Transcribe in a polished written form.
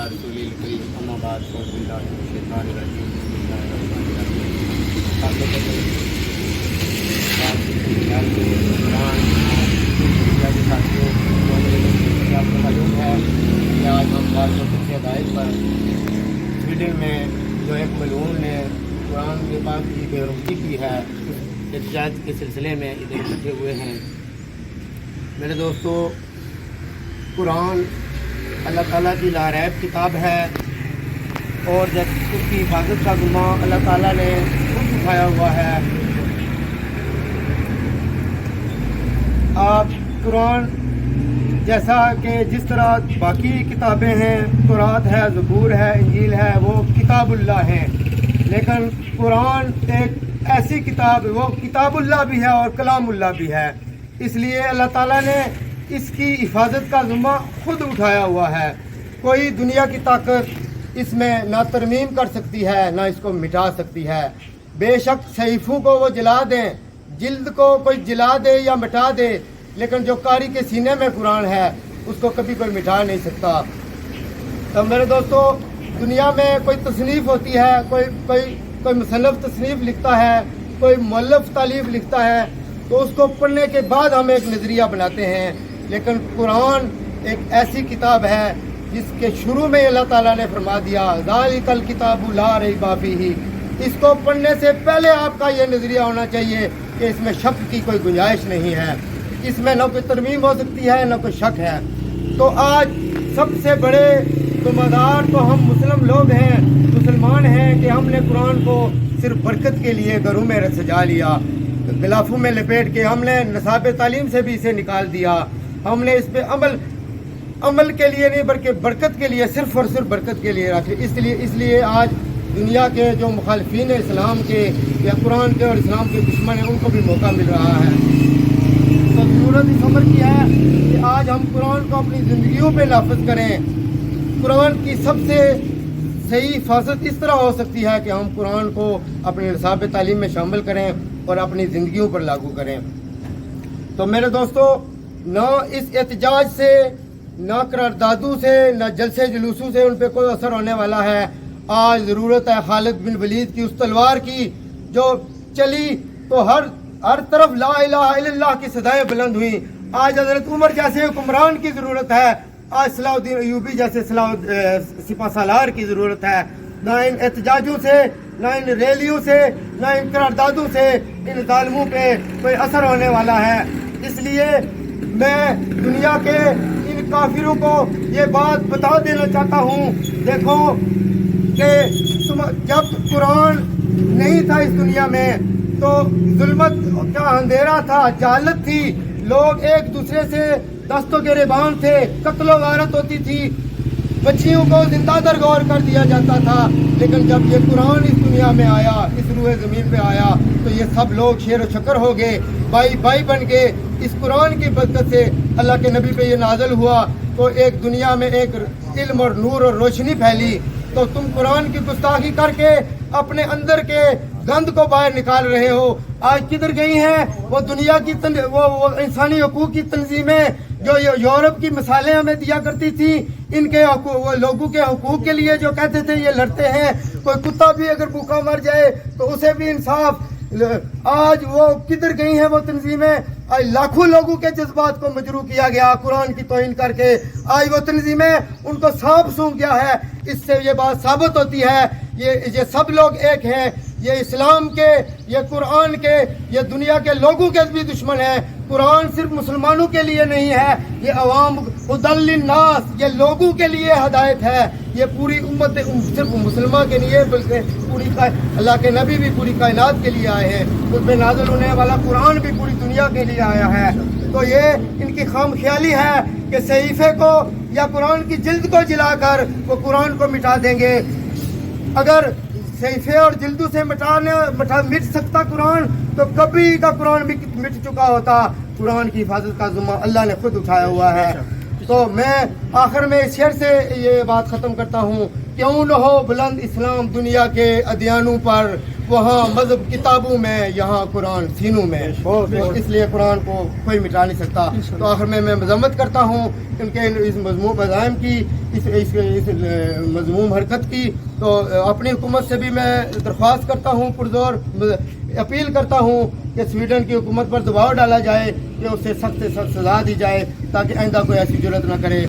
रसूलिल करीम अम्मा बाद बिस्मिल्लाहिर रहमानिर रहीम बिस्मिल्लाहिर रहमानिर रहीम। आपको मालूम है कि आज हम बात करते हैं हिदायत पर। स्वीडन में जो एक मलून ने कुरान के पाक की बेरुखी की है, उस एहतजाज के सिलसिले में इधर इकट्ठे हुए हैं। मेरे दोस्तों, कुरान अल्लाह ताला की लारैब किताब है और जब उसकी हिफाजत का ज़िम्मा अल्लाह ताला ने खुद उठाया हुआ है। आप कुरान जैसा कि जिस तरह बाकी किताबें हैं, तौरात है, ज़बूर है, इंजील है, वो किताबुल्लाह हैं, लेकिन कुरान एक ऐसी किताब, वो किताबुल्लाह भी है और कलामुल्लाह भी है। इसलिए अल्लाह ताला ने इसकी हिफाजत का ज़िम्मा खुद उठाया हुआ है। कोई दुनिया की ताकत इसमें ना तरमीम कर सकती है, ना इसको मिटा सकती है। बेशक सहीफ़ों को वो जला दें, जिल्द को कोई जला दे या मिटा दे, लेकिन जो कारी के सीने में कुरान है उसको कभी कोई मिटा नहीं सकता। तो मेरे दोस्तों, दुनिया में कोई तसनीफ़ होती है, कोई मुसन्नफ़ तसनीफ़ लिखता है, कोई मुअल्लिफ़ तालीफ़ लिखता है, तो उसको पढ़ने के बाद हम एक नज़रिया बनाते हैं। लेकिन कुरान एक ऐसी किताब है जिसके शुरू में अल्लाह ताला ने फरमा दिया ज़ालिकल किताबु ला रैबा फ़ीही। इसको पढ़ने से पहले आपका ये नज़रिया होना चाहिए कि इसमें शक की कोई गुंजाइश नहीं है, इसमें न कोई तरमीम हो सकती है, न कोई शक है। तो आज सबसे बड़े ज़िम्मेदार तो हम मुस्लिम लोग हैं, मुसलमान हैं, कि हमने कुरान को सिर्फ बरकत के लिए घरों में सजा लिया, गिलाफों में लपेट के हमने निसाब तालीम से भी इसे निकाल दिया। हमने इस पे अमल के लिए नहीं बल्कि बरकत के लिए, सिर्फ और सिर्फ बरकत के लिए रखे। इसलिए आज दुनिया के जो मुखालिफिन इस्लाम के या कुरान के और इस्लाम के दुश्मन हैं, उनको भी मौका मिल रहा है। तो ज़रूरत इस अमर की है कि आज हम कुरान को अपनी ज़िंदगियों पे नाफिज करें। कुरान की सबसे सही हिफाजत इस तरह हो सकती है कि हम कुरान को अपने निसाब तालीम में शामिल करें और अपनी ज़िंदगियों पर लागू करें। तो मेरे दोस्तों, ना इस एहतजाज से, ना करारदादों से, ना जलसे जुलूसों से उन पर कोई असर होने वाला है। आज ज़रूरत है खालिद बिन वलीद की उस तलवार की जो चली तो हर तरफ ला इलाहा इल्लल्लाह की सदाएं बुलंद हुई। आज हज़रत उमर जैसे हुक्मरान की ज़रूरत है, आज सलाहुद्दीन अय्यूबी जैसे सिपा सालार की ज़रूरत है। ना इन एहतजाजों से, ना इन रैलियों से, ना इन करारदादों से इन ज़ालिमों पे कोई असर होने वाला है। इसलिए मैं दुनिया के इन काफिरों को ये बात बता देना चाहता हूँ, देखो कि जब कुरान नहीं था इस दुनिया में तो जुल्मत का अंधेरा था, जहालत थी, लोग एक दूसरे से दस्तों के गिरबान थे, कत्लो गारत होती थी, बच्चियों को जिंदा दरगौर कर दिया जाता था। लेकिन जब ये कुरान इस दुनिया में आया, इस रूए ज़मीन पे आया, तो ये सब लोग शेर व शक्कर हो गए, भाई बन गए। इस कुरान की बरकत से अल्लाह के नबी पे ये नाज़िल हुआ तो एक दुनिया में एक इल्म और नूर और रोशनी फैली। तो तुम कुरान की गुस्ताखी करके अपने अंदर के गंद को बाहर निकाल रहे हो। आज किधर गई हैं वो दुनिया की वो इंसानी हकूक़ की तंजीमें जो यूरोप की मिसालें हमें दिया करती थी, इनके वो लोगों के हकूक़ के लिए जो कहते थे ये लड़ते हैं। कोई कुत्ता भी अगर भूखा मर जाए तो उसे भी इंसाफ। आज वो किधर गई हैं वो तंजीमें? आज लाखों लोगों के जज्बात को मजरू किया गया कुरान की तौहीन करके। आज वो तंजीमें उनको सांप सूंघ गया है। इससे ये बात साबित होती है ये सब लोग एक हैं, ये इस्लाम के, ये कुरान के, ये दुनिया के लोगों के भी दुश्मन हैं। कुरान सिर्फ मुसलमानों के लिए नहीं है, ये अवाम हुदल्लिन्नास, ये लोगों के लिए हदायत है। ये पूरी उम्मत सिर्फ मुसलमान के लिए बल्कि पूरी अल्लाह के नबी भी पूरी कायनात के लिए आए हैं। उसमें नाज़िल होने वाला कुरान भी पूरी दुनिया के लिए आया है। तो ये इनकी खाम ख्याली है कि सहीफे को या कुरान की जिल्द को जलाकर वो कुरान को मिटा देंगे। अगर सहीफे और जिल्दों से मिट सकता कुरान तो कभी का कुरान भी मिट चुका होता। कुरान की हिफाजत का ज़िम्मा अल्लाह ने खुद उठाया हुआ है। तो मैं आखिर में इस शेर से ये बात ख़त्म करता हूँ, क्यों न हो बुलंद इस्लाम दुनिया के अदियानों पर, وہاں مذہب کتابوں میں، یہاں قرآن سینوں میں، اس لیے قرآن کو کوئی مٹا نہیں سکتا۔ تو آخر میں مذمت کرتا ہوں ان کے اس مذموم عزائم کی، اس مذموم حرکت کی۔ تو اپنی حکومت سے بھی میں درخواست کرتا ہوں، پرزور اپیل کرتا ہوں کہ سویڈن کی حکومت پر دباؤ ڈالا جائے کہ اسے سخت سے سخت سزا دی جائے تاکہ آئندہ کوئی ایسی جرات نہ کرے۔